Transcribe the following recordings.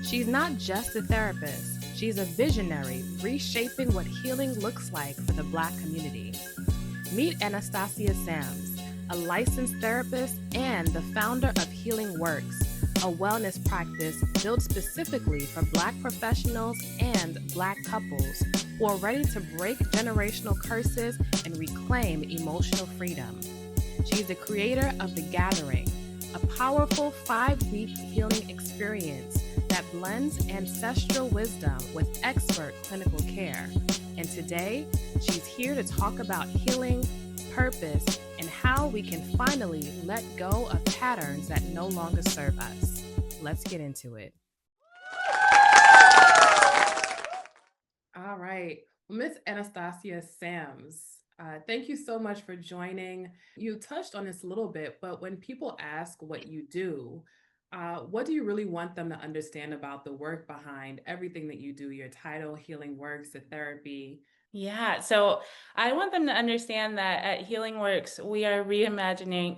She's not just a therapist, she's a visionary reshaping what healing looks like for the Black community. Meet Anastasia Sams, a licensed therapist and the founder of Healing Works, a wellness practice built specifically for Black professionals and Black couples who are ready to break generational curses and reclaim emotional freedom. She's the creator of The Gathering, a powerful 5-week healing experience that blends ancestral wisdom with expert clinical care. And today, she's here to talk about healing, purpose, and how we can finally let go of patterns that no longer serve us. Let's get into it. All right. Well, Miss Anastasia Sams, thank you so much for joining. You touched on this a little bit, but when people ask what you do, what do you really want them to understand about the work behind everything that you do? Your title, Healing Works, the therapy. Yeah, so I want them to understand that at Healing Works, we are reimagining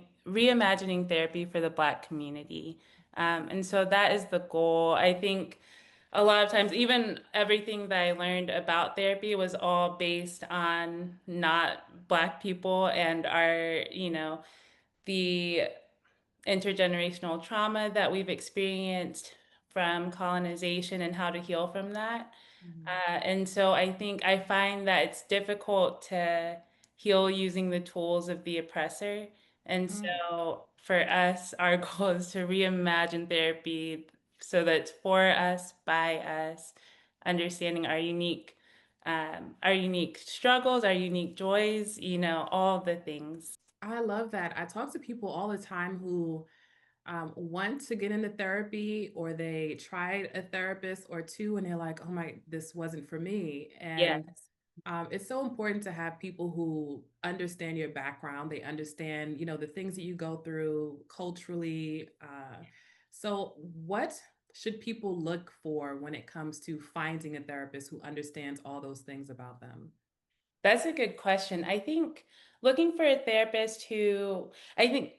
therapy for the Black community. And so that is the goal. I think a lot of times, even everything that I learned about therapy was all based on not Black people and the intergenerational trauma that we've experienced from colonization and how to heal from that. Mhm. And so I think I find that it's difficult to heal using the tools of the oppressor. And Mm. so for us, our goal is to reimagine therapy so that it's for us, by us, understanding our unique struggles, our unique joys, all the things. I love that. I talk to people all the time who want to get into therapy or they tried a therapist or two and they're like, oh my, this wasn't for me. Yeah. And it's so important to have people who understand your background. They understand, the things that you go through culturally. So, what should people look for when it comes to finding a therapist who understands all those things about them? That's a good question. I think looking for a therapist who, I think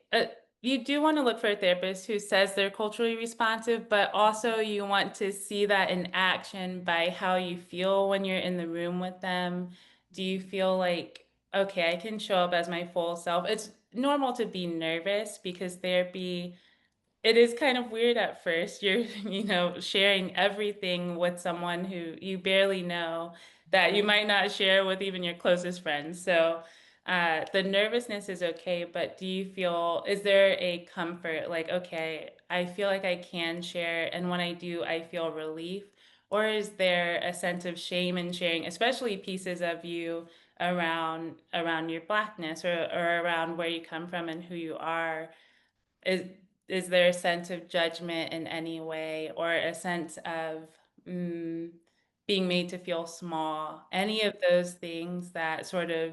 you do want to look for a therapist who says they're culturally responsive, but also you want to see that in action by how you feel when you're in the room with them. Do you feel like, okay, I can show up as my full self? It's normal to be nervous because therapy it is kind of weird at first. You're, sharing everything with someone who you barely know that you might not share with even your closest friends. So the nervousness is okay, but is there a comfort? Like, okay, I feel like I can share, and when I do, I feel relief. Or is there a sense of shame in sharing, especially pieces of you around your blackness or around where you come from and who you are? Is is there a sense of judgment in any way or a sense of mm, being made to feel small? Any of those things that sort of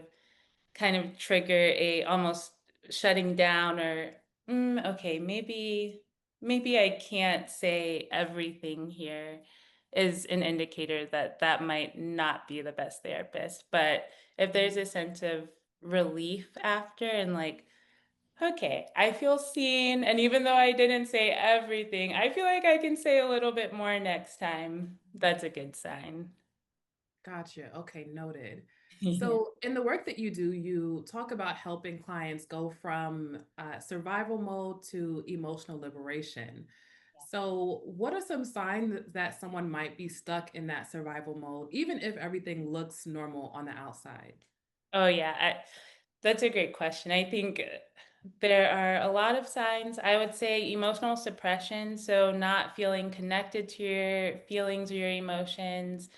kind of trigger a almost shutting down or okay, maybe I can't say everything here is an indicator that that might not be the best therapist. But if there's a sense of relief after and like okay, I feel seen, and even though I didn't say everything, I feel like I can say a little bit more next time. That's a good sign. Gotcha. Okay, noted. Yeah. So, in the work that you do, you talk about helping clients go from survival mode to emotional liberation. So, what are some signs that someone might be stuck in that survival mode, even if everything looks normal on the outside? Oh, yeah. That's a great question. I think there are a lot of signs. I would say emotional suppression, so not feeling connected to your feelings or your emotions,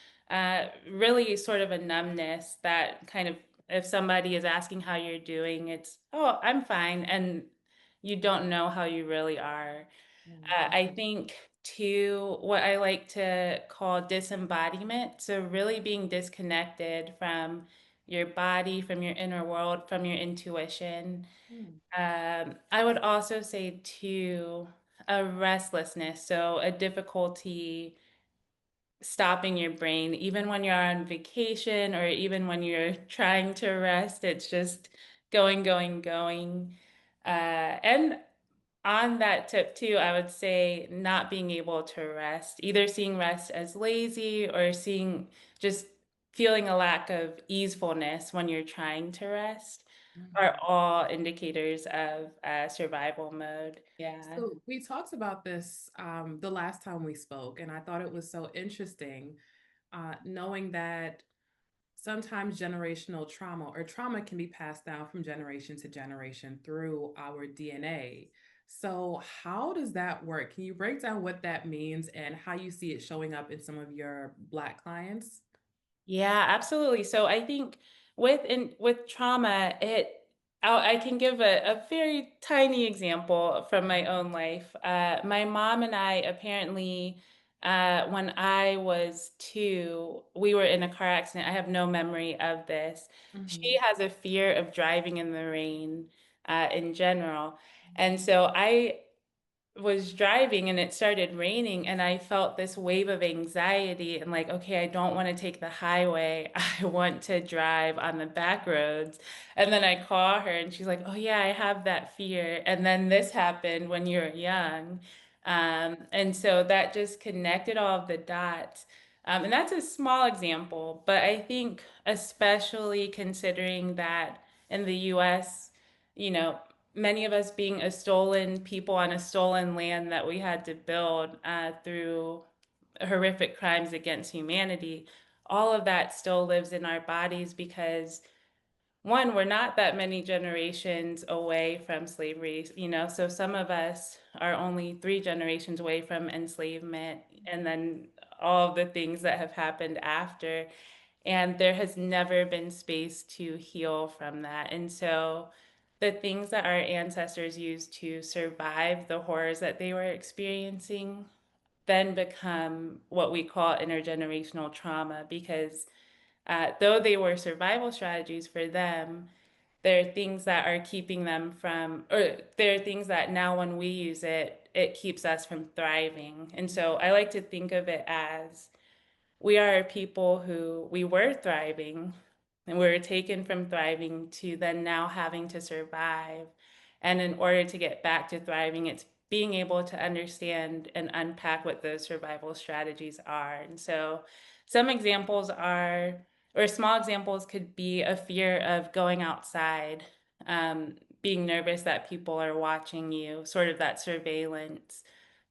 really sort of a numbness that kind of, if somebody is asking how you're doing, it's, oh, I'm fine. And you don't know how you really are. I Mhm. think too, what I like to call disembodiment. So really being disconnected from your body, from your inner world, from your intuition. Mm. I would also say too, a restlessness. So a difficulty stopping your brain, even when you're on vacation or even when you're trying to rest, it's just going, going, going. And on that tip too, I would say not being able to rest, either seeing rest as lazy or seeing just feeling a lack of easefulness when you're trying to rest are Mhm. all indicators of survival mode. Yeah. So we talked about this the last time we spoke, and I thought it was so interesting knowing that sometimes generational trauma or trauma can be passed down from generation to generation through our DNA. So, how does that work? Can you break down what that means and how you see it showing up in some of your Black clients? Yeah, absolutely. So I think with trauma, I can give a very tiny example from my own life. My mom and I apparently, when I was 2, we were in a car accident. I have no memory of this. She Mhm. has a fear of driving in the rain, in general, and so I was driving and it started raining and I felt this wave of anxiety and like, okay, I don't want to take the highway. I want to drive on the back roads. And then I call her and she's like, oh yeah, I have that fear. And then this happened when you're young. And so that just connected all of the dots. And that's a small example, but I think especially considering that in the US, you know, many of us being a stolen people on a stolen land that we had to build through horrific crimes against humanity, all of that still lives in our bodies because one, we're not that many generations away from slavery, so some of us are only 3 generations away from enslavement, and then all of the things that have happened after. And there has never been space to heal from that. And so the things that our ancestors used to survive the horrors that they were experiencing then become what we call intergenerational trauma because though they were survival strategies for them, there are things that are keeping them from, or there are things that now when we use it, it keeps us from thriving. And so I like to think of it as we are people who we were thriving and we were taken from thriving to then now having to survive. And in order to get back to thriving, it's being able to understand and unpack what those survival strategies are. And so some examples are, or small examples could be a fear of going outside, being nervous that people are watching you, sort of that surveillance.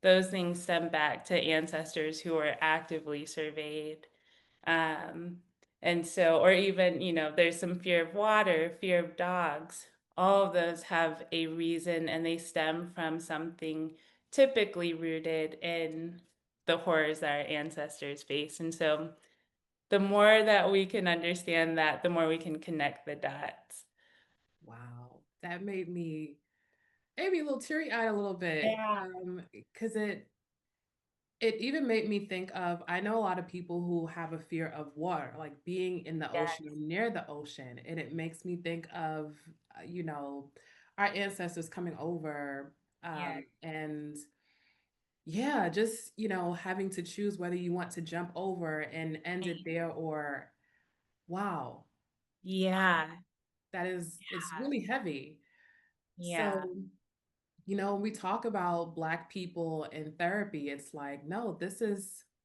Those things stem back to ancestors who were actively surveyed. Um, and so, or even, there's some fear of water, fear of dogs. All of those have a reason and they stem from something typically rooted in the horrors that our ancestors face. And so, the more that we can understand that, the more we can connect the dots. Wow, that made me maybe a little teary-eyed a little bit, Yeah. because it even made me think of I know a lot of people who have a fear of water, like being in the ocean or Yes. near the ocean, and it makes me think of, our ancestors coming over, Yes. and yeah, just, having to choose whether you want to jump over and end it there or wow, Yeah. it's really heavy. Yeah. So, when we talk about Black people in therapy, it's like, no,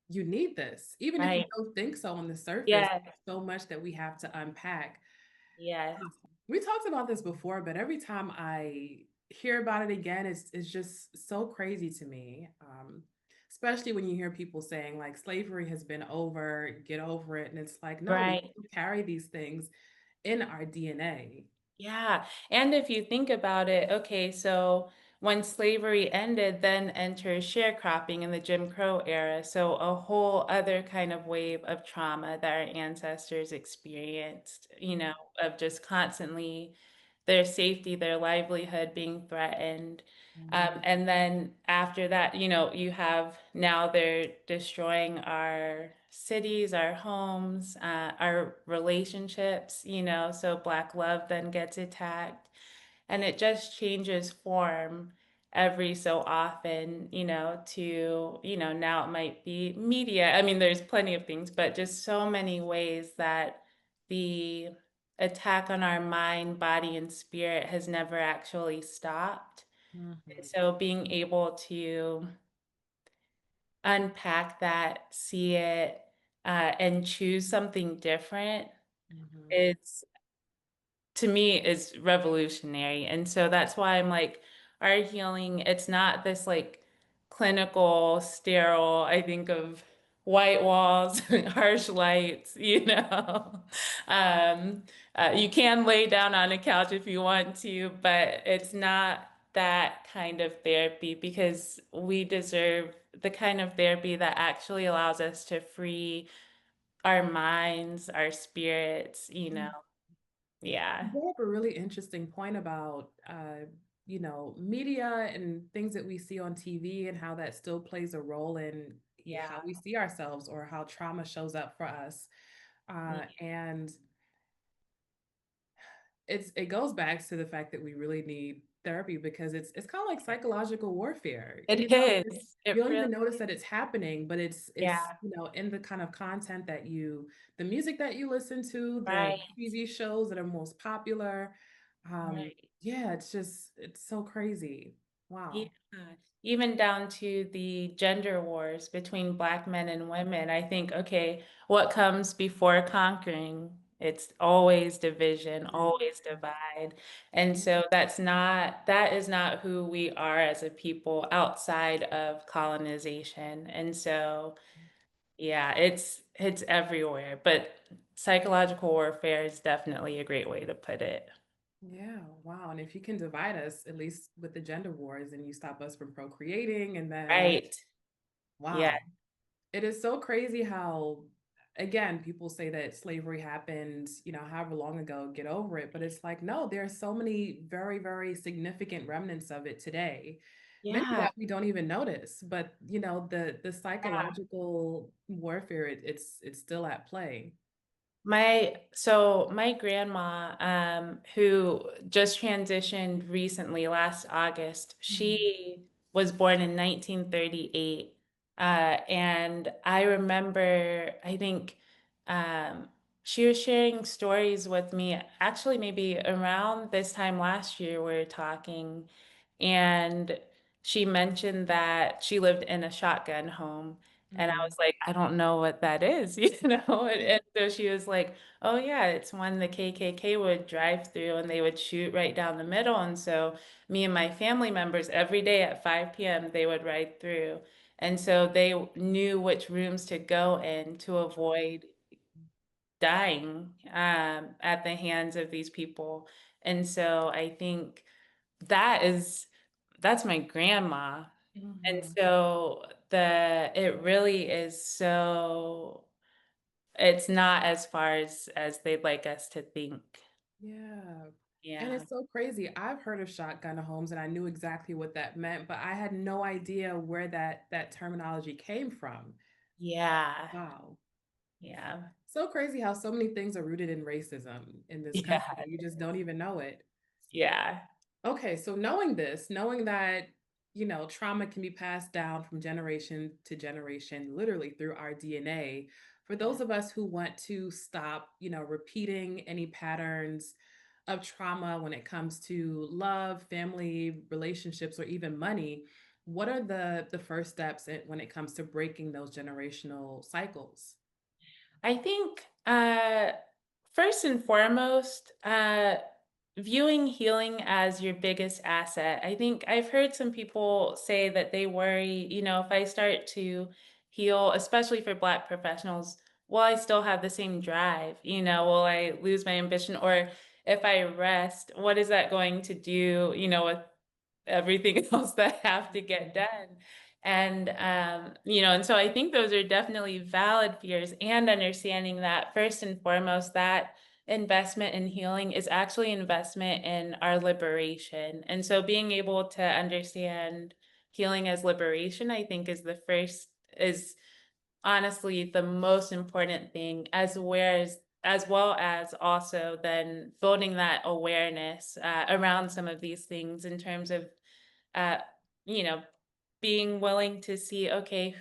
you need this. Even if you Right. don't think so on the surface, Yes. so much that we have to unpack. Yes. We talked about this before, but every time I hear about it again, it's just so crazy to me. Especially when you hear people saying like slavery has been over, get over it. And it's like, no, we Right. still carry these things in our DNA. Yeah. And if you think about it, okay, so when slavery ended, then enters sharecropping in the Jim Crow era. So a whole other kind of wave of trauma that our ancestors experienced, of just constantly their safety, their livelihood being threatened. Mhm. And then after that, you have now they're destroying our cities, our homes, our relationships, so Black love then gets attacked. And it just changes form every so often, now it might be media. I mean, there's plenty of things, but just so many ways that the attack on our mind, body, and spirit has never actually stopped. Mhm. So being able to unpack that, see it, and choose something different Mhm. is to me is revolutionary. And so that's why I'm like, art healing, it's not this like clinical, sterile, I think of white walls, harsh lights, you know. Um, you can lay down on a couch if you want to, but it's not that kind of therapy because we deserve the kind of therapy that actually allows us to free our minds, our spirits, you know. You Yeah. brought up a really interesting point about, media and things that we see on TV and how that still plays a role in Yeah. how we see ourselves or how trauma shows up for us. And it goes back to the fact that we really need therapy because it's kind of like psychological warfare. It It's, is. you It don't really, even notice that it's happening, but it's yeah, in the kind of content that the music that you listen to, the right, TV shows that are most popular. right. Yeah, it's so crazy. Yeah. Wow. Even down to the gender wars between Black men and women. I think, okay, what comes before conquering? It's always division, always divide. And so that is not who we are as a people outside of colonization. And so, yeah, it's everywhere, but psychological warfare is definitely a great way to put it. Yeah, wow. And if you can divide us, at least with the gender wars, and you stop us from procreating, and then Right. Yeah. wow. It is so crazy how, again, people say that slavery happened, however long ago, get over it. But it's like, no, there are so many very, very significant remnants of it today. Many Yeah. that we don't even notice. But, the psychological warfare, it's still at play. My grandma, who just transitioned recently last August, Mhm. she was born in 1938. And I remember, I think, um, she was sharing stories with me, actually, maybe around this time last year, we were talking, and she mentioned that she lived in a shotgun home. And I Mhm. was like, I don't know what that is, you know? And so she was like, oh, yeah, it's when the KKK would drive through and they would shoot right down the middle. And so me and my family members, every day at 5 p.m., they would ride through. And so they knew which rooms to go in to avoid dying at the hands of these people. And so I think that is, that's my grandma. And Mhm. so it really is so, it's not as far as they'd like us to think. Yeah. And Yeah. it's so crazy. I've heard of shotgun homes and I knew exactly what that meant, but I had no idea where that terminology came from. Yeah. Wow. Yeah. So crazy how so many things are rooted in racism in this country. Yeah. You just don't even know it. Yeah. Okay, so knowing this, knowing that, trauma can be passed down from generation to generation, literally through our DNA, for Yeah. those of us who want to stop, repeating any patterns of trauma when it comes to love, family, relationships, or even money, what are the first steps when it comes to breaking those generational cycles? I think first and foremost, viewing healing as your biggest asset. I think I've heard some people say that they worry, if I start to heal, especially for Black professionals, will I still have the same drive? Will I lose my ambition? Or if I rest, what is that going to do, with everything else that have to get done? And and so I think those are definitely valid fears, and understanding that first and foremost, that investment in healing is actually investment in our liberation. And so being able to understand healing as liberation, I think is honestly the most important thing, as well as also then building that awareness around some of these things in terms of uh, you know, being willing to see, okay,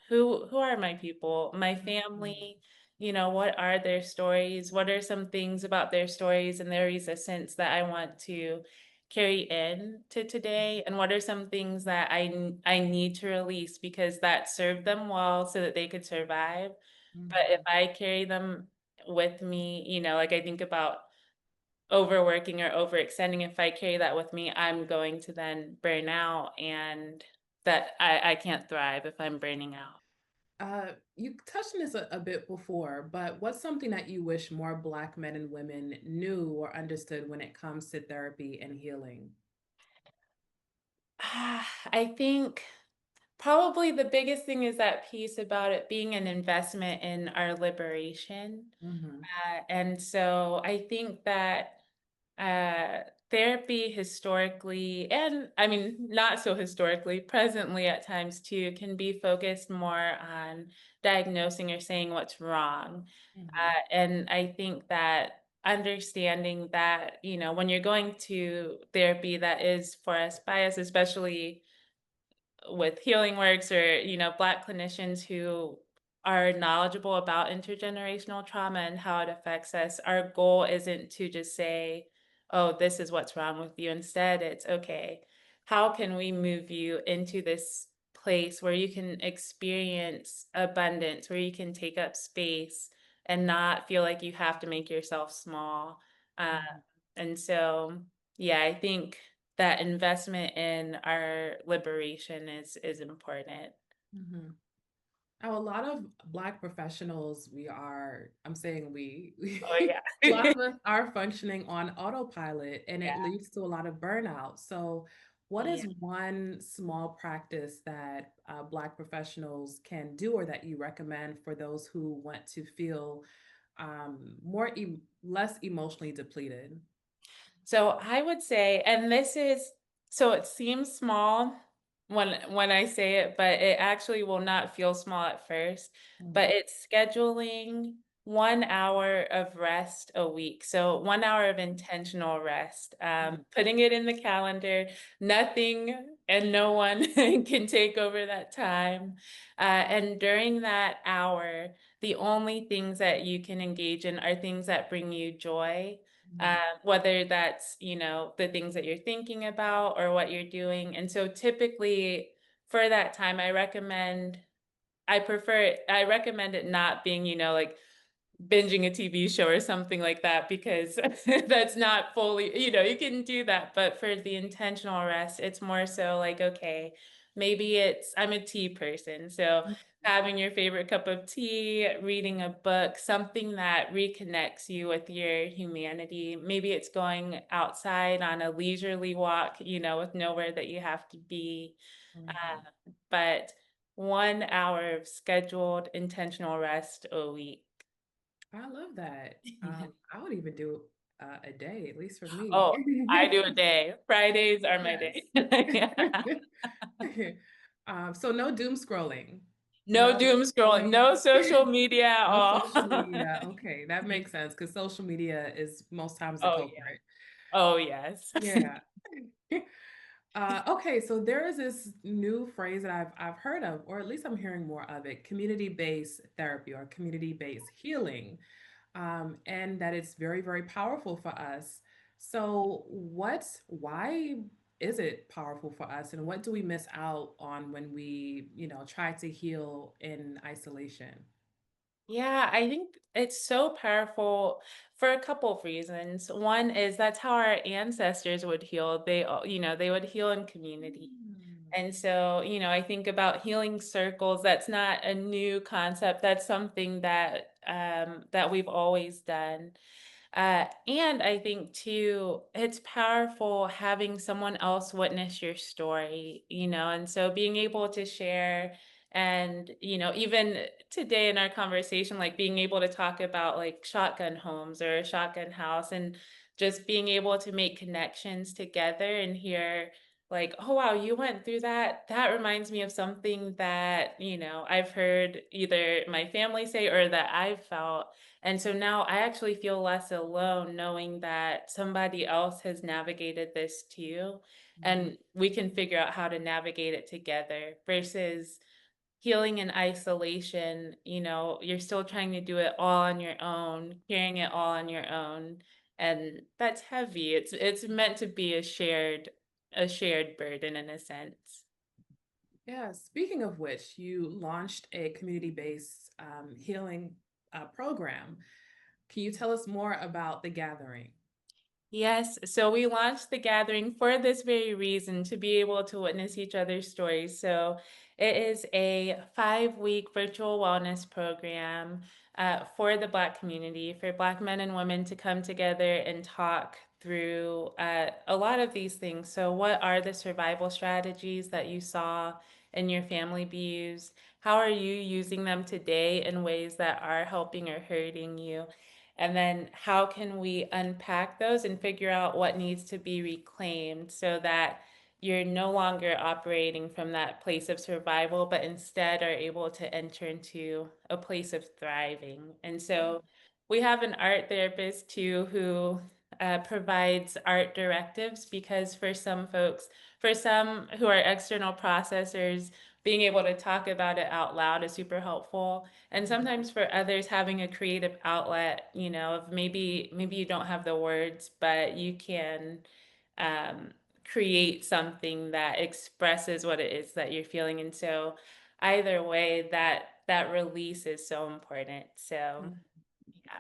who are my people, my Mhm. family, what are their stories? What are some things about their stories and their resistance that I want to carry in to today, and what are some things that I need to release because that served them well so that they could survive. But if Mhm. I carry them with me, like I think about overworking or overextending, if I carry that with me, I'm going to then burn out, and that I can't thrive if I'm burning out. You touched on this a bit before, but what's something that you wish more Black men and women knew or understood when it comes to therapy and healing? I think probably the biggest thing is that piece about it being an investment in our liberation. Mhm. And so I think that uh, therapy historically, and I mean, not so historically, presently at times too, can be focused more on diagnosing or saying what's wrong. Mhm. And I think that understanding that, when you're going to therapy that is for us bias, especially with healing works or Black clinicians who are knowledgeable about intergenerational trauma and how it affects us, our goal isn't to just say, oh, this is what's wrong with you. Instead, it's okay, how can we move you into this place where you can experience abundance, where you can take up space and not feel like you have to make yourself small. uh, Mhm. and so yeah, I think that investment in our liberation is important. Mhm. Now, a lot of Black professionals, I'm saying Oh, a yeah. lot of us are functioning on autopilot and it Yeah, leads to a lot of burnout. So, what yeah. is one small practice that Black professionals can do or that you recommend for those who want to feel less emotionally depleted? So I would say, and this is, so it seems small when I say it, but it actually will not feel small at first. But Mm, it's scheduling 1 hour of rest a week. So 1 hour of intentional rest, mm, putting it in the calendar, nothing and no one can take over that time. And during that hour, the only things that you can engage in are things that bring you joy, mm, whether that's, the things that you're thinking about or what you're doing. And so typically for that time, I recommend it not being, like binging a TV show or something like that, because that's not fully, you can do that. But for the intentional rest, it's more so like, okay, maybe I'm a tea person. So mm, having your favorite cup of tea, reading a book, something that reconnects you with your humanity. Maybe it's going outside on a leisurely walk, with nowhere that you have to be. mhm. But 1 hour of scheduled intentional rest a week. I love that. I would even do a day, at least for me. Oh, I do a day. Fridays are my Yes. day. Yeah. So no doom scrolling, No no doom scrolling, scrolling, no social media at no all. social media. Okay, that makes sense because social media is most times the Oh, yeah. culprit. Oh, yes. Yeah. Okay, so there is this new phrase that I've heard of, or at least I'm hearing more of it, community-based therapy or community-based healing, and that it's very, very powerful for us. So, why is it powerful for us, and what do we miss out on when we, try to heal in isolation? Yeah, I think it's so powerful for a couple of reasons. One is that's how our ancestors would heal. They would heal in community. Mm, And so, I think about healing circles. That's not a new concept. That's something that we've always done. And I think too, it's powerful having someone else witness your story, and so being able to share, and, even today in our conversation, like being able to talk about like shotgun homes or a shotgun house, and just being able to make connections together and hear like, oh wow, you went through that. That reminds me of something that, I've heard either my family say or that I've felt. And so now I actually feel less alone knowing that somebody else has navigated this too. mhm, And we can figure out how to navigate it together versus healing in isolation. You're still trying to do it all on your own, carrying it all on your own. and that's heavy. It's meant to be a shared burden in a sense. Yeah, speaking of which, you launched a community-based healing program. Can you tell us more about the gathering? Yes, so we launched the gathering for this very reason to be able to witness each other's stories. So it is a 5-week virtual wellness program for the Black community, for Black men and women to come together and talk through a lot of these things. So, what are the survival strategies that you saw in your family be used? How are you using them today in ways that are helping or hurting you? And then how can we unpack those and figure out what needs to be reclaimed so that you're no longer operating from that place of survival, but instead are able to enter into a place of thriving. And so we have an art therapist too who provides art directives because for some folks, for some who are external processors, being able to talk about it out loud is super helpful. And sometimes for others, having a creative outlet, of maybe you don't have the words, but you can um, create something that expresses what it is that you're feeling. And so either way, that release is so important. So Mhm.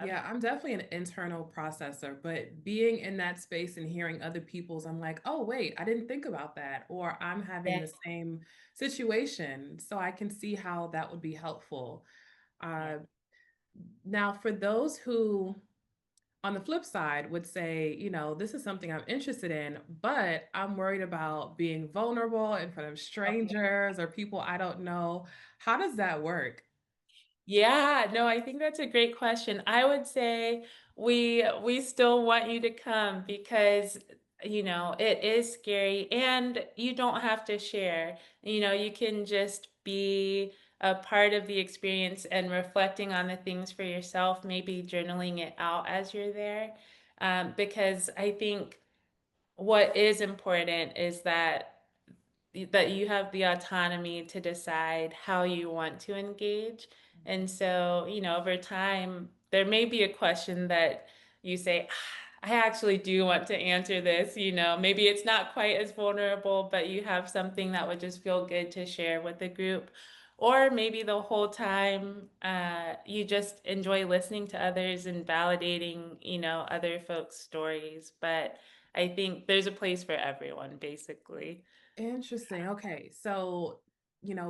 yeah. Yeah, I'm definitely an internal processor, but being in that space and hearing other people's, I'm like, oh, wait, I didn't think about that. Or I'm having Yeah. the same situation. So I can see how that would be helpful. Yeah. Uh, Now, for those who, on the flip side, would say, this is something I'm interested in, but I'm worried about being vulnerable in front of strangers or people I don't know, how does that work? Yeah, no, I think that's a great question. I would say we still want you to come because it is scary and you don't have to share. You can just be a part of the experience and reflecting on the things for yourself, maybe journaling it out as you're there. Because I think what is important is that you have the autonomy to decide how you want to engage. And so, over time, there may be a question that you say, I actually do want to answer this. Maybe it's not quite as vulnerable, but you have something that would just feel good to share with the group. Or maybe the whole time you just enjoy listening to others and validating, other folks' stories. But I think there's a place for everyone, basically. Interesting. Okay. So,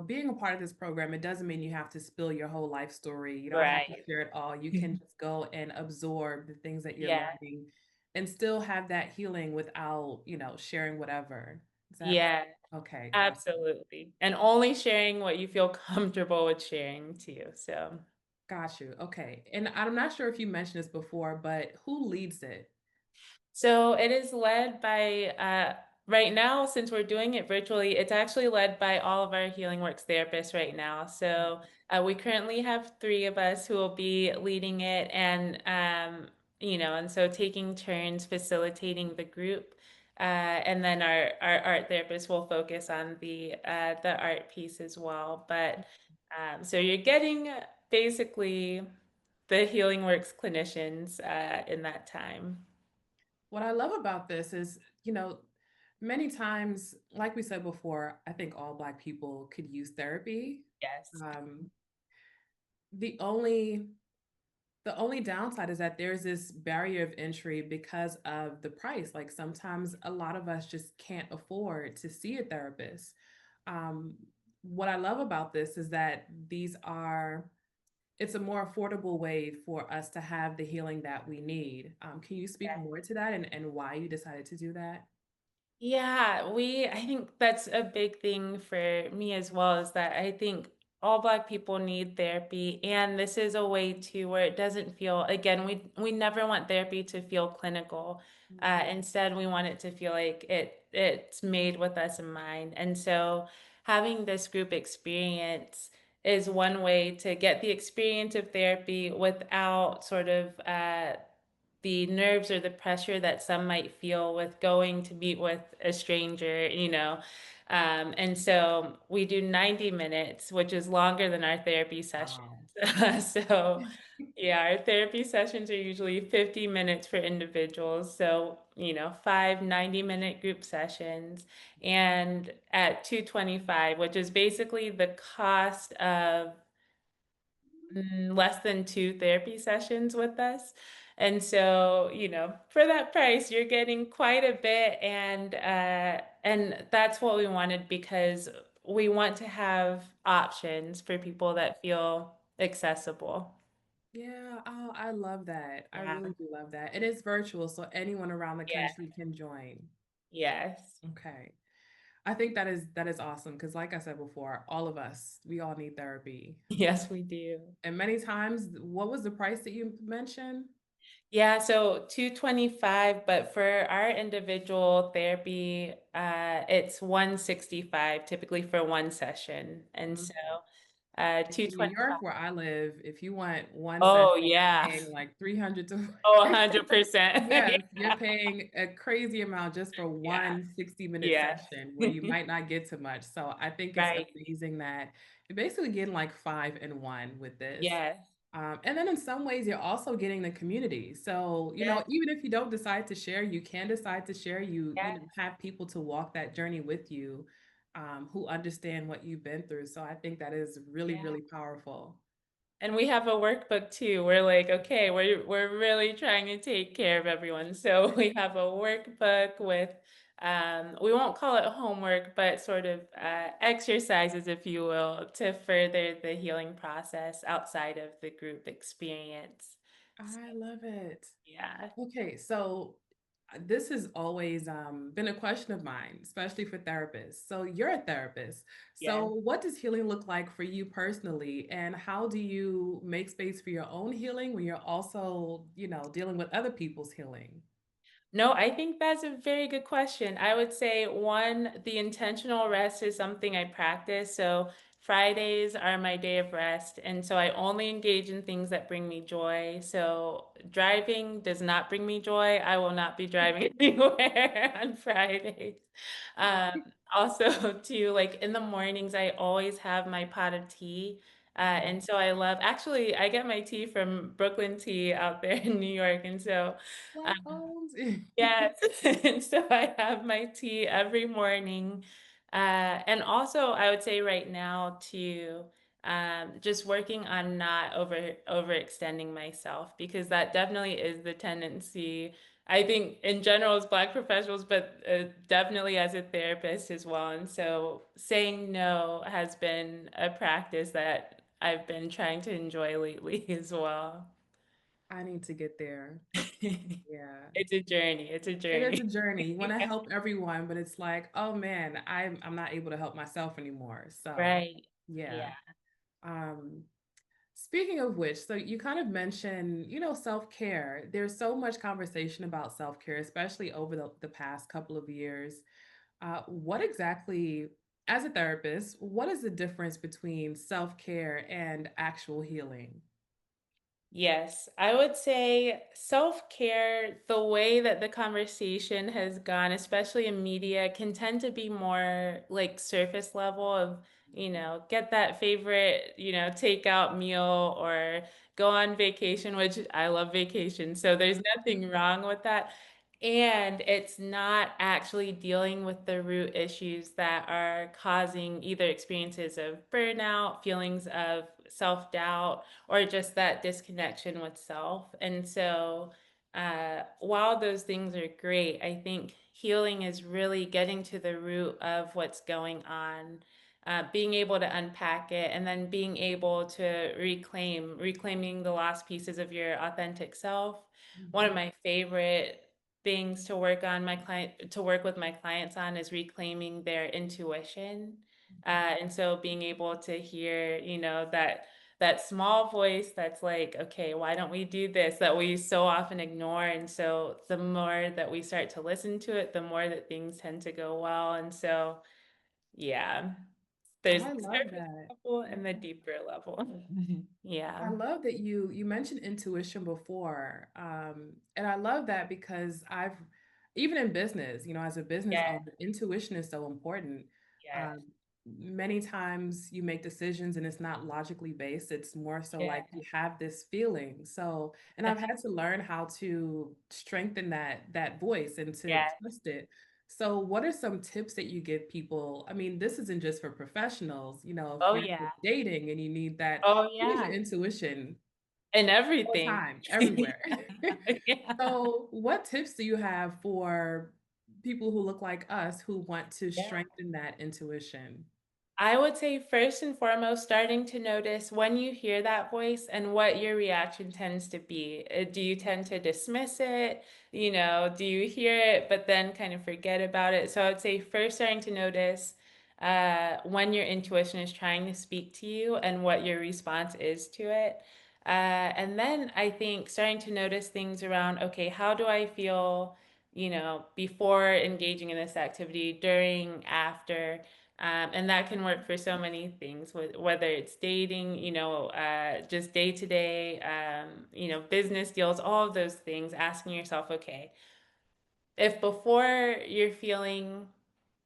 being a part of this program, it doesn't mean you have to spill your whole life story. You don't have to Right. share it all. You can just go and absorb the things that you're Yeah. learning and still have that healing without, sharing whatever. Is that Yeah, okay? Got absolutely. And only sharing what you feel comfortable with sharing too. So, got you. Okay. And I'm not sure if you mentioned this before, but who leads it? so it is led by right now, since we're doing it virtually, it's actually led by all of our Healing Works therapists right now. So we currently have 3 of us who will be leading it, and so taking turns facilitating the group. And then our art therapist will focus on the art piece as well. But so you're getting basically the Healing Works clinicians in that time. What I love about this is, many times, like we said before, I think all Black people could use therapy. Yes. Um, the only the only downside is that there's this barrier of entry because of the price. Like sometimes a lot of us just can't afford to see a therapist. Um, what I love about this is that it's a more affordable way for us to have the healing that we need. Can you speak more to that and why you decided to do that? Yeah, I think that's a big thing for me as well, is that I think all Black people need therapy. And this is a way to where it doesn't feel, again, we never want therapy to feel clinical. Instead, we want it to feel like it's made with us in mind. And so having this group experience is one way to get the experience of therapy without sort of the nerves or the pressure that some might feel with going to meet with a stranger. And so we do 90 minutes, which is longer than our therapy sessions. Wow. So Yeah, our therapy sessions are usually 50 minutes for individuals. So, five 90-minute group sessions. And at 225, which is basically the cost of less than two therapy sessions with us. And so, for that price, you're getting quite a bit, and that's what we wanted because we want to have options for people that feel accessible. Yeah, oh, I love that. I Yeah. really do love that. And it's virtual, so anyone around the Yeah. country can join. Yes. Okay. I think that is awesome because like I said before, all of us, we all need therapy. Yes, we do. And many times, what was the price that you mentioned? Yeah, so 225, but for our individual therapy, it's 165 typically for one session. And so Okay. In New York, 225. where I live, if you want one session, Oh you're yeah. paying like 300 to Oh, 100%. yes, you're paying a crazy amount just for Yeah. one 60-minute Yes. session where you might not get to much. So I think it's Right. amazing that you're basically getting like five in one with this. Yes. And then in some ways, you're also getting the community. So, Yes. even if you don't decide to share, you can decide to share. You Yes. have people to walk that journey with you, who understand what you've been through. So I think that is really, Yeah. really powerful. And we have a workbook too. We're like, okay, we're really trying to take care of everyone. So we have a workbook with we won't call it homework, but sort of exercises, if you will, to further the healing process outside of the group experience. So, I love it. yeah. Okay, so this has always been a question of mine, especially for therapists. So you're a therapist. So Yeah. what does healing look like for you personally, and how do you make space for your own healing when you're also, dealing with other people's healing? No, I think that's a very good question. I would say one, the intentional rest is something I practice. So Fridays are my day of rest. And so I only engage in things that bring me joy. So driving does not bring me joy. I will not be driving anywhere on Fridays. Um, Also, too, like in the mornings, I always have my pot of tea. And so I love, actually, I get my tea from Brooklyn Tea out there in New York. And so, Black owned. yes. And so I have my tea every morning. And also I would say right now too, just working on not overextending myself because that definitely is the tendency. I think in general as Black professionals, but definitely as a therapist as well. And so saying no has been a practice that I've been trying to enjoy lately as well. I need to get there. Yeah. It's a journey. It's a It is journey. a journey. You want to help everyone, but it's like, oh man, I'm not able to help myself anymore. So Right. yeah. Yeah. Um, Speaking of which, so you kind of mentioned, self-care. There's so much conversation about self-care, especially over the past couple of years. What exactly, as a therapist, what is the difference between self-care and actual healing? Yes, I would say self-care, the way that the conversation has gone, especially in media, can tend to be more like surface level of, get that favorite, takeout meal or go on vacation, which I love vacation. So there's nothing wrong with that. And it's not actually dealing with the root issues that are causing either experiences of burnout, feelings of self-doubt, or just that disconnection with self. And so, while those things are great, I think healing is really getting to the root of what's going on, being able to unpack it, and then being able to reclaiming the lost pieces of your authentic self. One of Mhm, my favorite things to work with my clients on is reclaiming their intuition. And so being able to hear, that small voice that's like, okay, why don't we do this, that we so often ignore. And so the more that we start to listen to it, the more that things tend to go well. And so, yeah, there's the I love surface that. level and the deeper level. Yeah. I love that you mentioned intuition before. And I love that because I've even in business, as a business Yes. owner, intuition is so important. Yes. Um, many times you make decisions and it's not logically based. It's more so Yeah. like you have this feeling. So, and I've had to learn how to strengthen that voice and to Yeah. trust it. So, what are some tips that you give people? I mean, this isn't just for professionals, if Oh, you're yeah. just dating and Oh, you need your yeah. intuition And all the everything. time, everywhere. Yeah. So, what tips do you have for people who look like us who want to Yeah. strengthen that intuition? I would say first and foremost, starting to notice when you hear that voice and what your reaction tends to be. Do you tend to dismiss it? Do you hear it but then kind of forget about it? So I would say first starting to notice when your intuition is trying to speak to you and what your response is to it. And then I think starting to notice things around, okay, how do I feel, before engaging in this activity, during, after? And that can work for so many things, whether it's dating, just day to day, business deals, all of those things, asking yourself, okay, if before you're feeling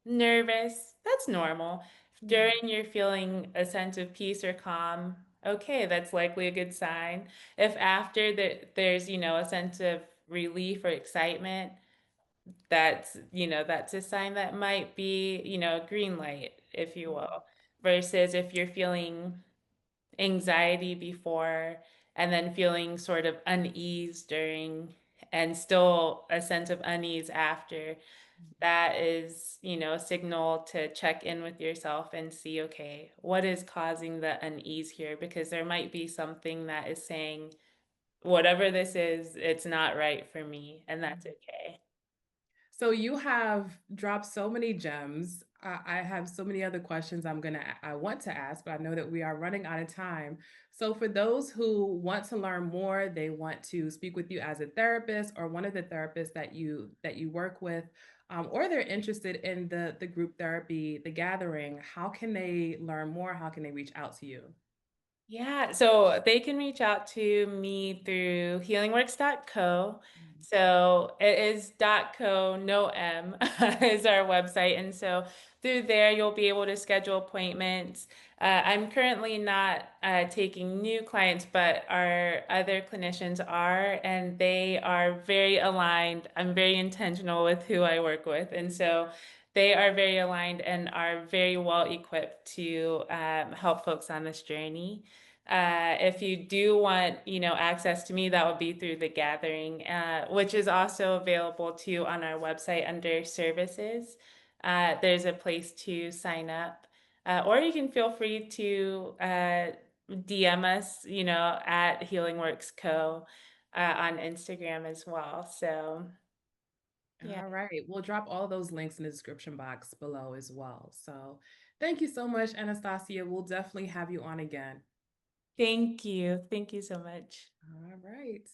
nervous, that's normal. If Mhm, during you're feeling a sense of peace or calm, okay, that's likely a good sign. If after there's, a sense of relief or excitement, that's a sign that might be, a green light, if you mhm, will, versus if you're feeling anxiety before and then feeling sort of unease during and still a sense of unease after, that is, a signal to check in with yourself and see, okay, what is causing the unease here? Because there might be something that is saying, whatever this is, it's not right for me, and that's mhm. okay. So you have dropped so many gems. I have so many other questions I want to ask, but I know that we are running out of time. So for those who want to learn more, they want to speak with you as a therapist or one of the therapists that you work with, or they're interested in the group therapy, the gathering. How can they learn more? How can they reach out to you? Yeah, so they can reach out to me through healingworks.co. So it is .co, no M, is our website. And so through there, you'll be able to schedule appointments. I'm currently not taking new clients, but our other clinicians are, and they are very aligned. I'm very intentional with who I work with. And so they are very aligned and are very well equipped to help folks on this journey. If you do want, access to me, that would be through the gathering, which is also available too on our website under services. There's a place to sign up, or you can feel free to DM us, at HealingWorks Co. On Instagram as well. So yeah, All right. We'll drop all those links in the description box below as well. So thank you so much, Anastasia. We'll definitely have you on again. thank you so much. All right.